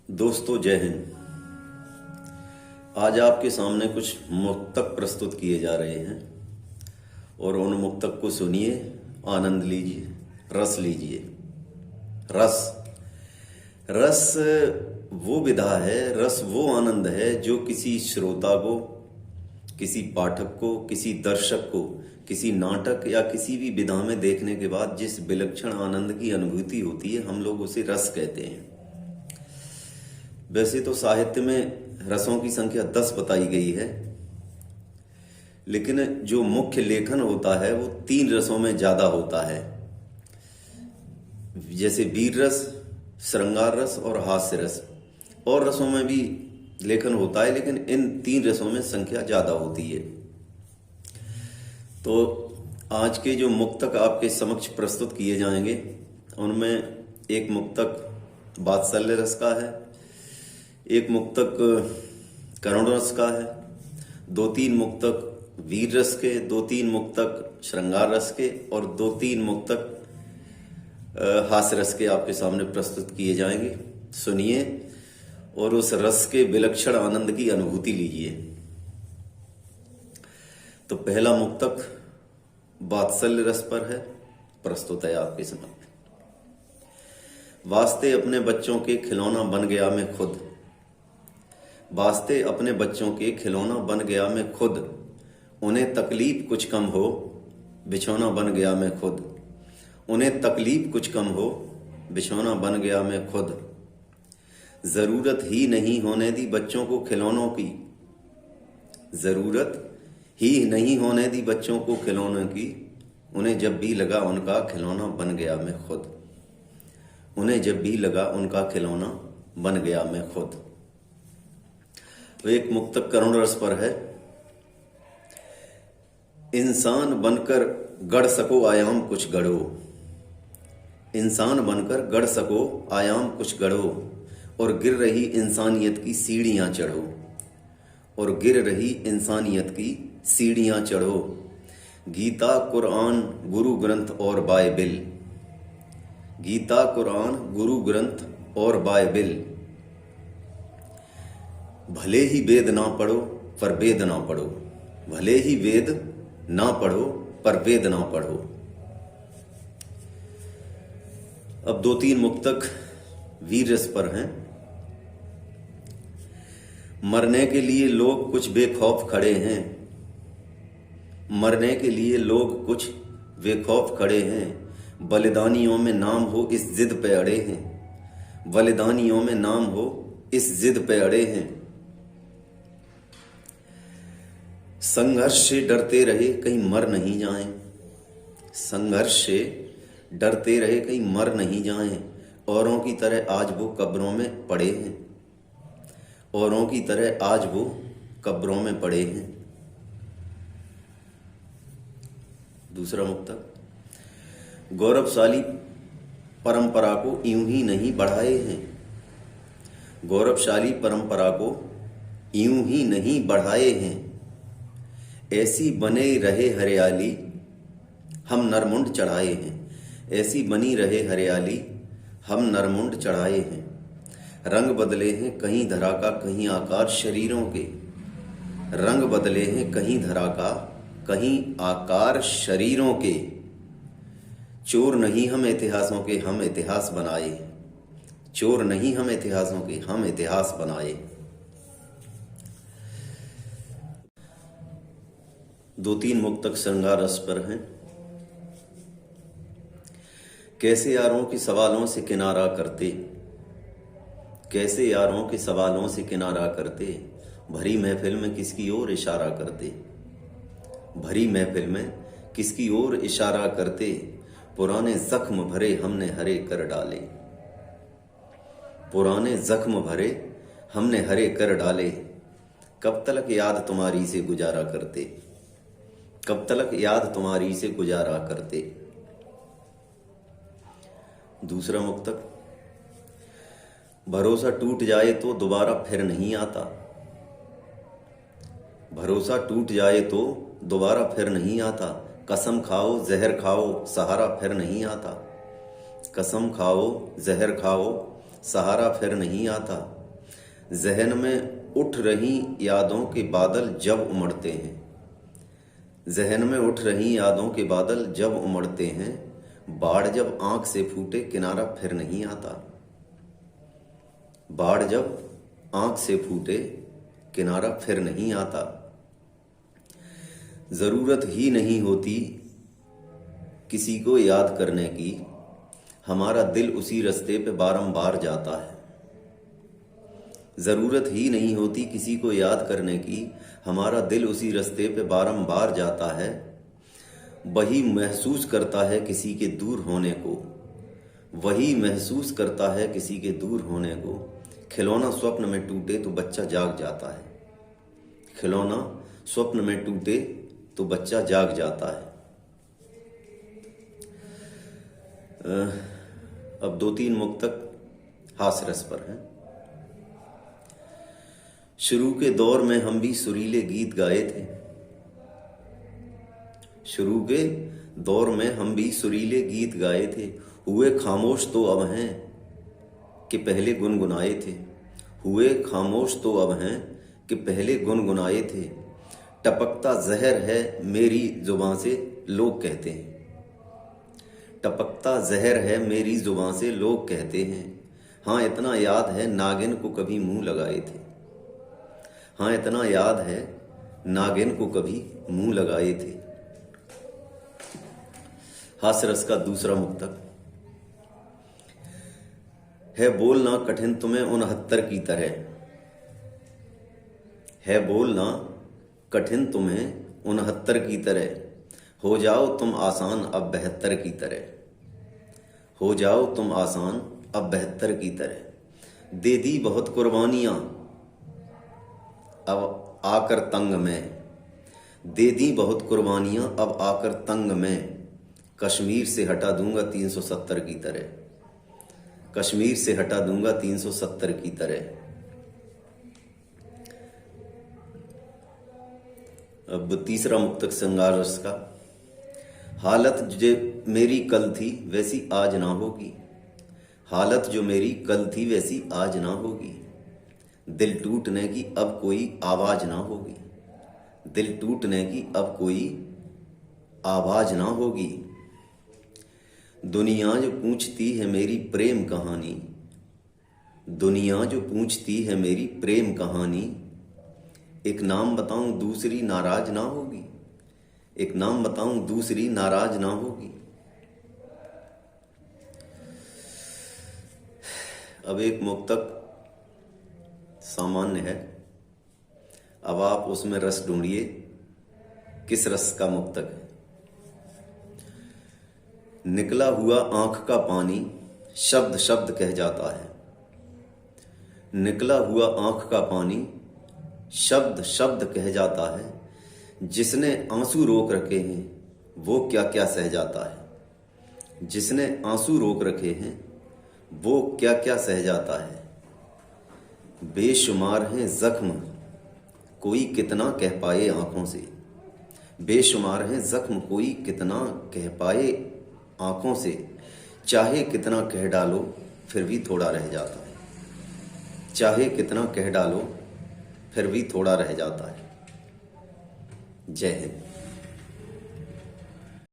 दोस्तों जय हिंद। आज आपके सामने कुछ मुक्तक प्रस्तुत किए जा रहे हैं और उन मुक्तक को सुनिए, आनंद लीजिए, रस लीजिए। रस रस वो विधा है, रस वो आनंद है जो किसी श्रोता को, किसी पाठक को, किसी दर्शक को किसी नाटक या किसी भी विधा में देखने के बाद जिस विलक्षण आनंद की अनुभूति होती है, हम लोग उसे रस कहते हैं। वैसे तो साहित्य में रसों की संख्या 10 बताई गई है, लेकिन जो मुख्य लेखन होता है वो 3 रसों में ज्यादा होता है, जैसे वीर रस, श्रृंगार रस और हास्य रस। और रसों में भी लेखन होता है, लेकिन इन 3 रसों में संख्या ज्यादा होती है। तो आज के जो मुक्तक आपके समक्ष प्रस्तुत किए जाएंगे, उनमें एक मुक्तक वात्सल्य रस का है, एक मुक्तक करुण रस का है, 2-3 मुक्तक वीर रस के, 2-3 मुक्तक श्रृंगार रस के और 2-3 मुक्तक हास्य रस के आपके सामने प्रस्तुत किए जाएंगे। सुनिए और उस रस के विलक्षण आनंद की अनुभूति लीजिए। तो पहला मुक्तक वात्सल्य रस पर है, प्रस्तुत है आपके समक्ष। वास्ते अपने बच्चों के खिलौना बन गया मैं खुद, वास्ते अपने बच्चों के खिलौना बन गया मैं खुद, उन्हें तकलीफ कुछ कम हो बिछौना बन गया मैं खुद, उन्हें तकलीफ कुछ कम हो बिछौना बन गया मैं खुद। जरूरत ही नहीं होने दी बच्चों को खिलौनों की, जरूरत ही नहीं होने दी बच्चों को खिलौनों की, उन्हें जब भी लगा उनका खिलौना बन गया मैं खुद, उन्हें जब भी लगा उनका खिलौना बन गया मैं खुद। तो एक मुक्तक करुण रस पर है। इंसान बनकर गढ़ सको आयाम कुछ गढ़ो, इंसान बनकर गढ़ सको आयाम कुछ गढ़ो, और गिर रही इंसानियत की सीढ़ियां चढ़ो, और गिर रही इंसानियत की सीढ़ियां चढ़ो। गीता कुरान गुरु ग्रंथ और बाइबिल, गीता कुरान गुरु ग्रंथ और बाइबिल, भले ही वेद ना पढ़ो पर वेद ना पढ़ो, भले ही वेद ना पढ़ो पर वेद ना पढ़ो। अब 2-3 मुक्तक वीर रस पर हैं। मरने के लिए लोग कुछ बेखौफ खड़े हैं, मरने के लिए लोग कुछ बेखौफ खड़े हैं, बलिदानियों में नाम हो इस जिद पे अड़े हैं, बलिदानियों में नाम हो इस जिद पे अड़े हैं। संघर्ष से डरते रहे कहीं मर नहीं जाएं, संघर्ष से डरते रहे कहीं मर नहीं जाएं, औरों की तरह आज वो कब्रों में पड़े हैं, औरों की तरह आज वो कब्रों में पड़े हैं। दूसरा मुक्तक, गौरवशाली परंपरा को यूं ही नहीं बढ़ाए हैं, गौरवशाली परंपरा को यूं ही नहीं बढ़ाए हैं, ऐसी बने रहे हरियाली हम नरमुंड चढ़ाए हैं, ऐसी बनी रहे हरियाली हम नरमुंड चढ़ाए हैं। रंग बदले हैं कहीं धरा का कहीं आकार शरीरों के, रंग बदले हैं कहीं धरा का कहीं आकार शरीरों के, चोर नहीं हम इतिहासों के हम इतिहास बनाए, चोर नहीं हम इतिहासों के हम इतिहास बनाए। 2-3 मुक्तक श्रृंगार रस पर हैं। कैसे यारों के सवालों से किनारा करते, कैसे यारों के सवालों से किनारा करते, भरी महफिल में किसकी ओर इशारा करते, भरी महफिल में किसकी ओर इशारा करते, पुराने जख्म भरे हमने हरे कर डाले, पुराने जख्म भरे हमने हरे कर डाले, कब तलक याद तुम्हारी से गुजारा करते, कब तलक याद तुम्हारी से गुजारा करते। दूसरा मुक्तक, भरोसा टूट जाए तो दोबारा फिर नहीं आता, भरोसा टूट जाए तो दोबारा फिर नहीं आता, कसम खाओ जहर खाओ सहारा फिर नहीं आता, कसम खाओ जहर खाओ सहारा फिर नहीं आता। जहन में उठ रही यादों के बादल जब उमड़ते हैं, जहन में उठ रही यादों के बादल जब उमड़ते हैं, बाढ़ जब आंख से फूटे किनारा फिर नहीं आता। बाढ़ जब आंख से फूटे किनारा फिर नहीं आता। जरूरत ही नहीं होती किसी को याद करने की, हमारा दिल उसी रास्ते पे बारंबार जाता है। जरूरत ही नहीं होती किसी को याद करने की, हमारा दिल उसी रास्ते पे बारंबार जाता है। वही महसूस करता है किसी के दूर होने को, वही महसूस करता है किसी के दूर होने को। खिलौना स्वप्न में टूटे तो बच्चा जाग जाता है, खिलौना स्वप्न में टूटे तो बच्चा जाग जाता है। अब 2-3 मुक्तक हास्य रस पर हैं। शुरू के दौर में हम भी सुरीले गीत गाए थे, शुरू के दौर में हम भी सुरीले गीत गाए थे। हुए खामोश तो अब हैं कि पहले गुनगुनाए थे, हुए खामोश तो अब हैं कि पहले गुनगुनाए थे। टपकता जहर है मेरी जुबां से लोग कहते हैं, टपकता जहर है मेरी जुबां से लोग कहते हैं। हाँ इतना याद है नागिन को कभी मुंह लगाए थे, हाँ इतना याद है नागिन को कभी मुंह लगाए थे। हास्यरस का दूसरा मुक्तक है। बोलना कठिन तुम्हें 69 की तरह, है बोलना कठिन तुम्हें 69 की तरह। हो जाओ तुम आसान अब 72 की तरह, हो जाओ तुम आसान अब 72 की तरह। दे दी बहुत कुर्बानियां अब आकर तंग में, दे दी बहुत कुर्बानियां अब आकर तंग में। कश्मीर से हटा दूंगा 370 की तरह, कश्मीर से हटा दूंगा 370 की तरह। अब तीसरा मुक्तक श्रृंगार रस का। हालत जो मेरी कल थी वैसी आज ना होगी, हालत जो मेरी कल थी वैसी आज ना होगी। दिल टूटने की अब कोई आवाज ना होगी, दिल टूटने की अब कोई आवाज ना होगी। दुनिया जो पूछती है मेरी प्रेम कहानी, दुनिया जो पूछती है मेरी प्रेम कहानी। एक नाम बताऊं दूसरी नाराज ना होगी, एक नाम बताऊं दूसरी नाराज ना होगी। अब एक मुक्तक सामान्य है, अब आप उसमें रस ढूंढिए किस रस का मुक्तक है। निकला हुआ आंख का पानी शब्द शब्द कह जाता है, निकला हुआ आंख का पानी शब्द शब्द कह जाता है। जिसने आंसू रोक रखे हैं वो क्या क्या सह जाता है, जिसने आंसू रोक रखे हैं वो क्या क्या सह जाता है। बेशुमार हैं जख्म कोई कितना कह पाए आंखों से, बेशुमार हैं जख्म कोई कितना कह पाए आंखों से। चाहे कितना कह डालो फिर भी थोड़ा रह जाता है, चाहे कितना कह डालो फिर भी थोड़ा रह जाता है। जय हिंद।